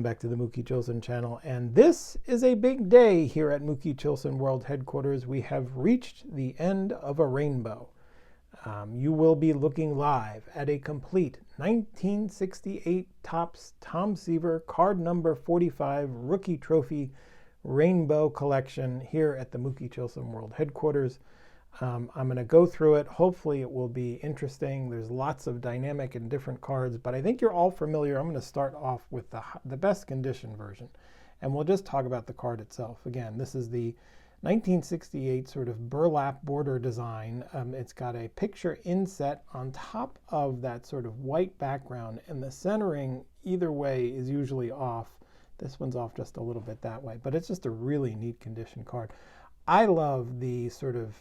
Welcome back to the Mookie Chilson channel, and this is a big day here at Mookie Chilson World Headquarters. We have reached the end of a rainbow. You will be looking live at a complete 1968 Topps Tom Seaver card number 45 rookie trophy rainbow collection here at the Mookie Chilson World Headquarters. I'm going to go through it. Hopefully it will be interesting. There's lots of dynamic and different cards, but I think you're all familiar. I'm going to start off with the best condition version, and we'll just talk about the card itself. Again, this is the 1968 sort of burlap border design. It's got a picture inset on top of that sort of white background, and the centering either way is usually off. This one's off just a little bit that way, but it's just a really neat condition card. I love the sort of,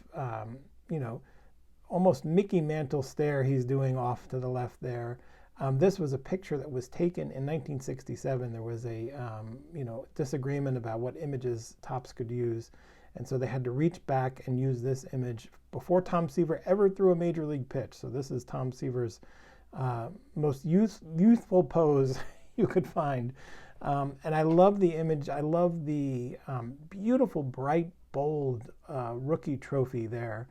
almost Mickey Mantle stare he's doing off to the left there. This was a picture that was taken in 1967. There was a, disagreement about what images Topps could use. And so they had to reach back and use this image before Tom Seaver ever threw a major league pitch. So this is Tom Seaver's most youthful pose you could find. And I love the image. I love the beautiful, bright, bold rookie trophy there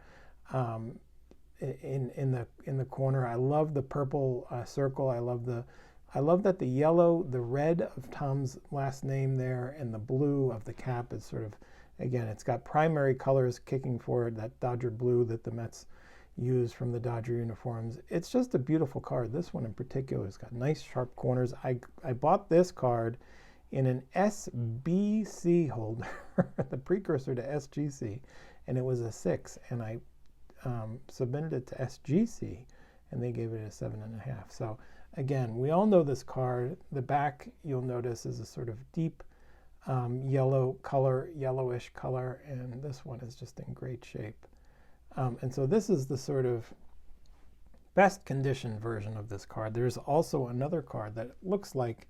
in the corner. I love the purple circle. I love that the yellow, the red of Tom's last name there, and the blue of the cap is sort of, again, it's got primary colors kicking for it, that Dodger blue that the Mets use from the Dodger uniforms. It's just a beautiful card. This one in particular has got nice sharp corners. I bought this card in an SBC holder, the precursor to SGC, and it was a 6, and I submitted it to SGC, and they gave it a 7.5. So again, we all know this card. The back, you'll notice, is a sort of deep yellow color, yellowish color, and this one is just in great shape. And so this is the sort of best condition version of this card. There's also another card that looks like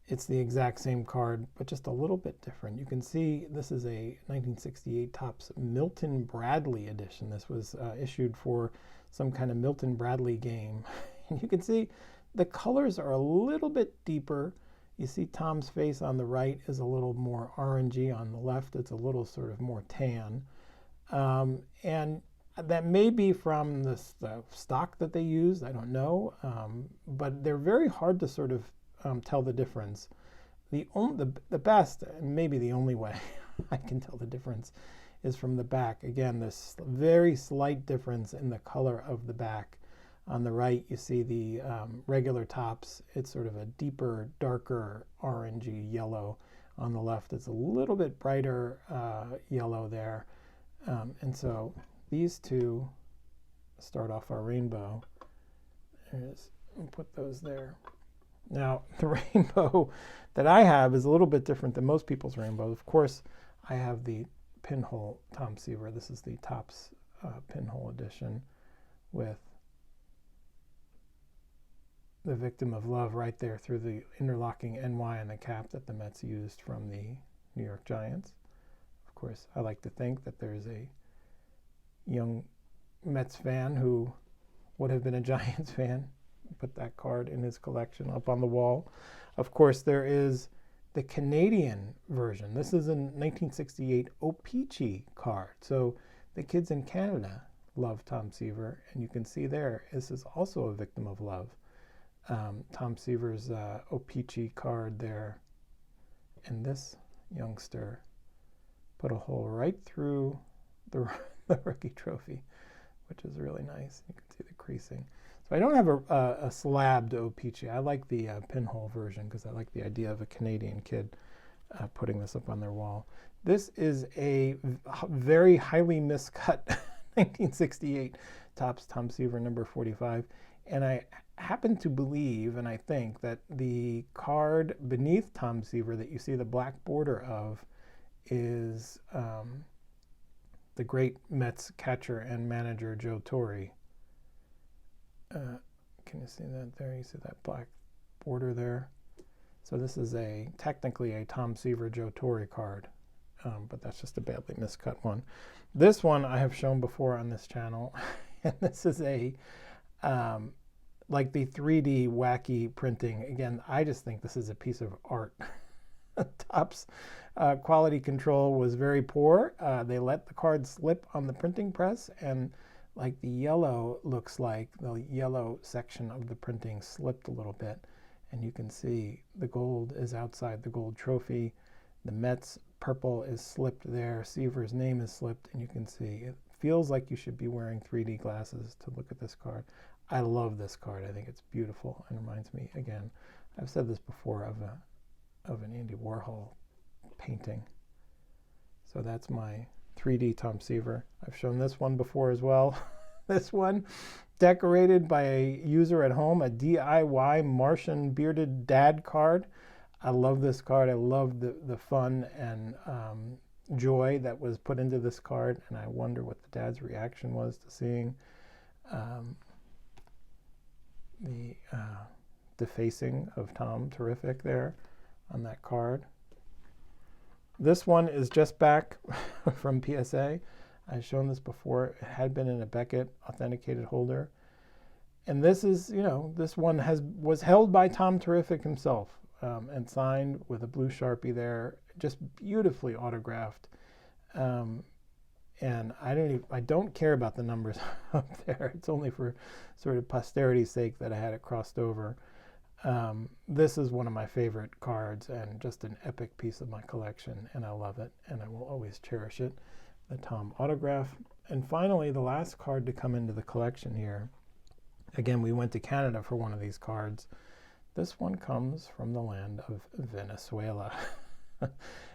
it's the exact same card, but just a little bit different. You can see this is a 1968 Topps Milton Bradley edition. This was issued for some kind of Milton Bradley game. And you can see the colors are a little bit deeper. You see Tom's face on the right is a little more orangey. On the left, it's a little sort of more tan. And that may be from the stock that they used. I don't know. But they're very hard to sort of tell the difference. The best, and maybe the only way I can tell the difference, is from the back. Again, this very slight difference in the color of the back. On the right, you see the regular Topps. It's sort of a deeper, darker, orangey yellow. On the left, it's a little bit brighter yellow there. And so these two start off our rainbow. I'll put those there. Now, the rainbow that I have is a little bit different than most people's rainbow. Of course, I have the pinhole Tom Seaver. This is the Topps pinhole edition with the victim of love right there through the interlocking NY on the cap that the Mets used from the New York Giants. Of course, I like to think that there's a young Mets fan who would have been a Giants fan. Put that card in his collection up on the wall. Of course, there is the Canadian version. This is a 1968 O-Pee-Chee card. So the kids in Canada love Tom Seaver, and you can see there, this is also a victim of love. Tom Seaver's O-Pee-Chee card there, and this youngster put a hole right through the rookie trophy, which is really nice. You can see the creasing. So I don't have a slabbed O-Pee-Chee. I like the pinhole version because I like the idea of a Canadian kid putting this up on their wall. This is a very highly miscut 1968 Topps Tom Seaver number 45. And I happen to believe, and I think, that the card beneath Tom Seaver that you see the black border of is the great Mets catcher and manager Joe Torre. Can you see that there? You see that black border there? So this is technically a Tom Seaver Joe Torre card, but that's just a badly miscut one. This one I have shown before on this channel, and this is a like the 3D wacky printing. Again, I just think this is a piece of art. Topps quality control was very poor. They let the card slip on the printing press, and like the yellow looks like the yellow section of the printing slipped a little bit, and you can see the gold is outside the gold trophy. The Mets purple is slipped there. Seaver's name is slipped, and you can see it feels like you should be wearing 3D glasses to look at this card. I love this card. I think it's beautiful and reminds me, again, I've said this before, of an Andy Warhol painting. So that's my 3D Tom Seaver. I've shown this one before as well. This one, decorated by a user at home, a DIY Martian bearded dad card. I love this card. I love the fun and joy that was put into this card, and I wonder what the dad's reaction was to seeing the defacing of Tom Terrific there on that card. This one is just back from PSA. I've shown this before. It had been in a Beckett authenticated holder. And this is, this one was held by Tom Terrific himself and signed with a blue Sharpie there, just beautifully autographed. And I don't care about the numbers up there. It's only for sort of posterity's sake that I had it crossed over. This is one of my favorite cards and just an epic piece of my collection, and I love it, and I will always cherish it. The Tom autograph. And finally, the last card to come into the collection here. Again, we went to Canada for one of these cards. This one comes from the land of Venezuela.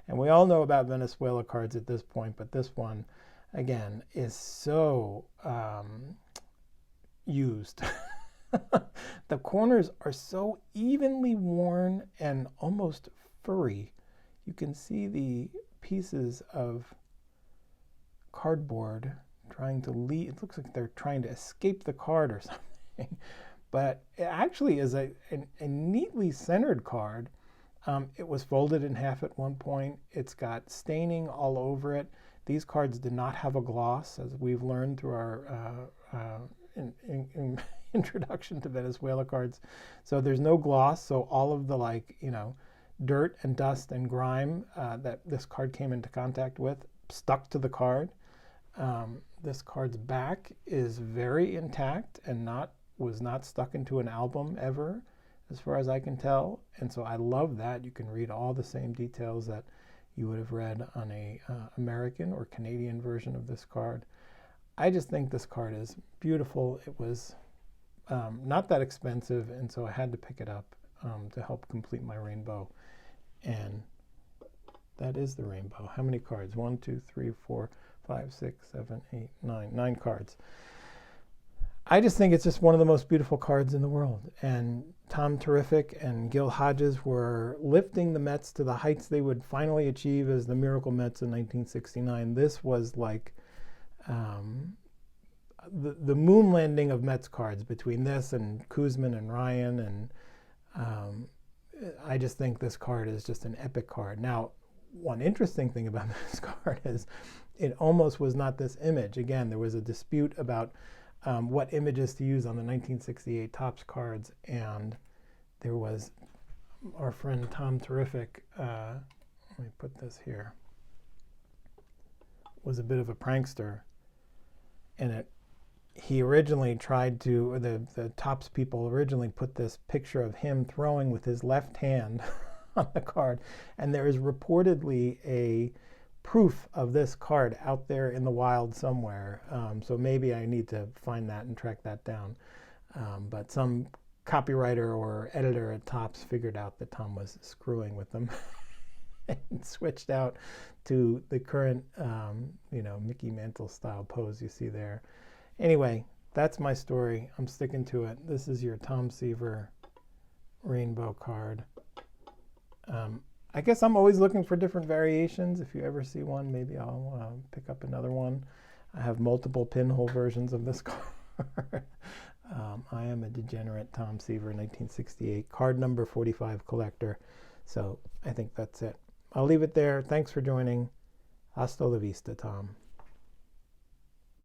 And we all know about Venezuela cards at this point, but this one, again, is so used. The corners are so evenly worn and almost furry. You can see the pieces of cardboard trying to leave. It looks like they're trying to escape the card or something. But it actually is a neatly centered card. It was folded in half at one point. It's got staining all over it. These cards did not have a gloss, as we've learned through our introduction to Venezuela cards. So there's no gloss. So all of the dirt and dust and grime that this card came into contact with stuck to the card. This card's back is very intact and was not stuck into an album ever, as far as I can tell. And so I love that. You can read all the same details that you would have read on a American or Canadian version of this card. I just think this card is beautiful. It was not that expensive, and so I had to pick it up to help complete my rainbow. And that is the rainbow. How many cards? 1, 2, 3, 4, 5, 6, 7, 8, 9. 9 cards. I just think it's just one of the most beautiful cards in the world. And Tom Terrific and Gil Hodges were lifting the Mets to the heights they would finally achieve as the Miracle Mets in 1969. This was like the moon landing of Mets cards between this and Koosman and Ryan. And I just think this card is just an epic card. Now, one interesting thing about this card is it almost was not this image. Again, there was a dispute about what images to use on the 1968 Topps cards, and there was our friend Tom Terrific, let me put this here, was a bit of a prankster, and he originally tried to, the Topps people originally put this picture of him throwing with his left hand on the card, and there is reportedly a proof of this card out there in the wild somewhere. So maybe I need to find that and track that down. But some copywriter or editor at Topps figured out that Tom was screwing with them and switched out to the current, Mickey Mantle style pose you see there. Anyway, that's my story. I'm sticking to it. This is your Tom Seaver rainbow card. I guess I'm always looking for different variations. If you ever see one, maybe I'll pick up another one. I have multiple pinhole versions of this card. I am a degenerate Tom Seaver 1968 card number 45 collector. So I think that's it. I'll leave it there. Thanks for joining. Hasta la vista, Tom.